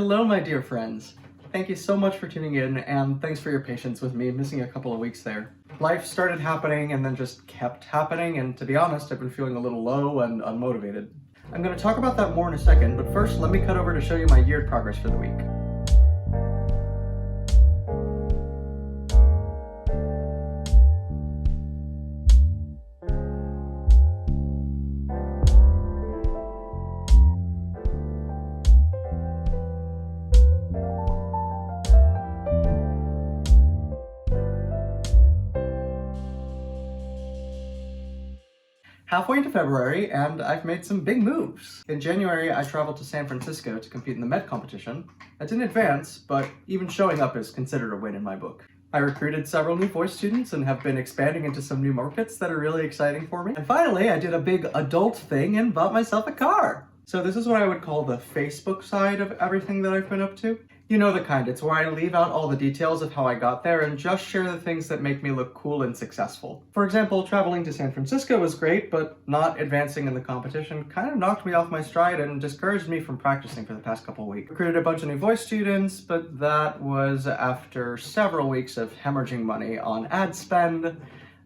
Hello, my dear friends. Thank you so much for tuning in, and thanks for your patience with me missing a couple of weeks there. Life started happening and then just kept happening, and to be honest, I've been feeling a little low and unmotivated. I'm going to talk about that more in a second, but first let me cut over to show you my year progress for the week. Halfway into February, and I've made some big moves. In January, I traveled to San Francisco to compete in the Met competition. I didn't advance, but even showing up is considered a win in my book. I recruited several new voice students and have been expanding into some new markets that are really exciting for me. And finally, I did a big adult thing and bought myself a car. So this is what I would call the Facebook side of everything that I've been up to. You know the kind, it's where I leave out all the details of how I got there and just share the things that make me look cool and successful. For example, traveling to San Francisco was great, but not advancing in the competition kind of knocked me off my stride and discouraged me from practicing for the past couple of weeks. Recruited a bunch of new voice students, but that was after several weeks of hemorrhaging money on ad spend.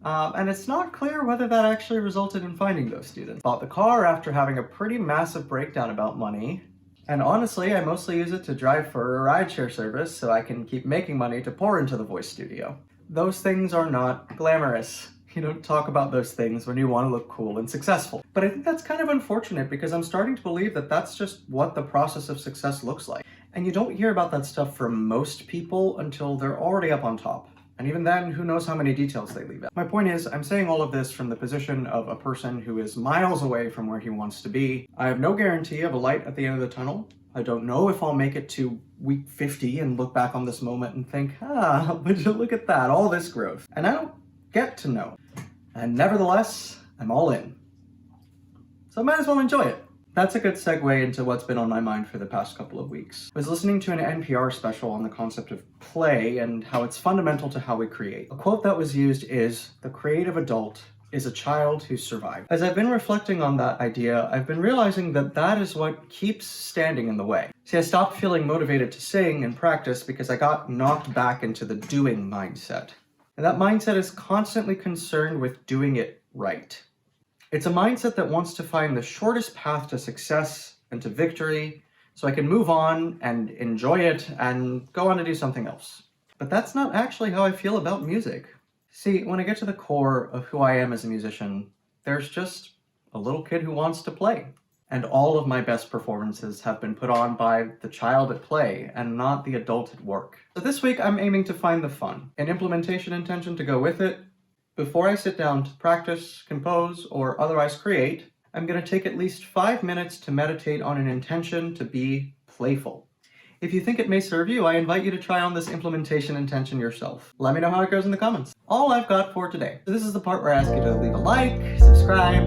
And it's not clear whether that actually resulted in finding those students. Bought the car after having a pretty massive breakdown about money. And honestly, I mostly use it to drive for a rideshare service so I can keep making money to pour into the voice studio. Those things are not glamorous. You don't talk about those things when you want to look cool and successful. But I think that's kind of unfortunate because I'm starting to believe that that's just what the process of success looks like. And you don't hear about that stuff from most people until they're already up on top. And even then, who knows how many details they leave out. My point is, I'm saying all of this from the position of a person who is miles away from where he wants to be. I have no guarantee of a light at the end of the tunnel. I don't know if I'll make it to week 50 and look back on this moment and think, would you look at that, all this growth. And I don't get to know. And nevertheless, I'm all in. So I might as well enjoy it. That's a good segue into what's been on my mind for the past couple of weeks. I was listening to an NPR special on the concept of play and how it's fundamental to how we create. A quote that was used is, "The creative adult is a child who survived." As I've been reflecting on that idea, I've been realizing that that is what keeps standing in the way. See, I stopped feeling motivated to sing and practice because I got knocked back into the doing mindset. And that mindset is constantly concerned with doing it right. It's a mindset that wants to find the shortest path to success and to victory so I can move on and enjoy it and go on to do something else. But that's not actually how I feel about music. See, when I get to the core of who I am as a musician, there's just a little kid who wants to play. And all of my best performances have been put on by the child at play and not the adult at work. So this week I'm aiming to find the fun, an implementation intention to go with it. Before I sit down to practice, compose, or otherwise create, I'm going to take at least 5 minutes to meditate on an intention to be playful. If you think it may serve you, I invite you to try on this implementation intention yourself. Let me know how it goes in the comments. All I've got for today. So this is the part where I ask you to leave a like, subscribe,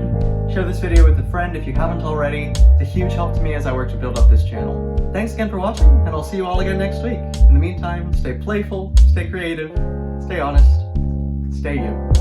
share this video with a friend if you haven't already. It's a huge help to me as I work to build up this channel. Thanks again for watching, and I'll see you all again next week. In the meantime, stay playful, stay creative, stay honest, stay you.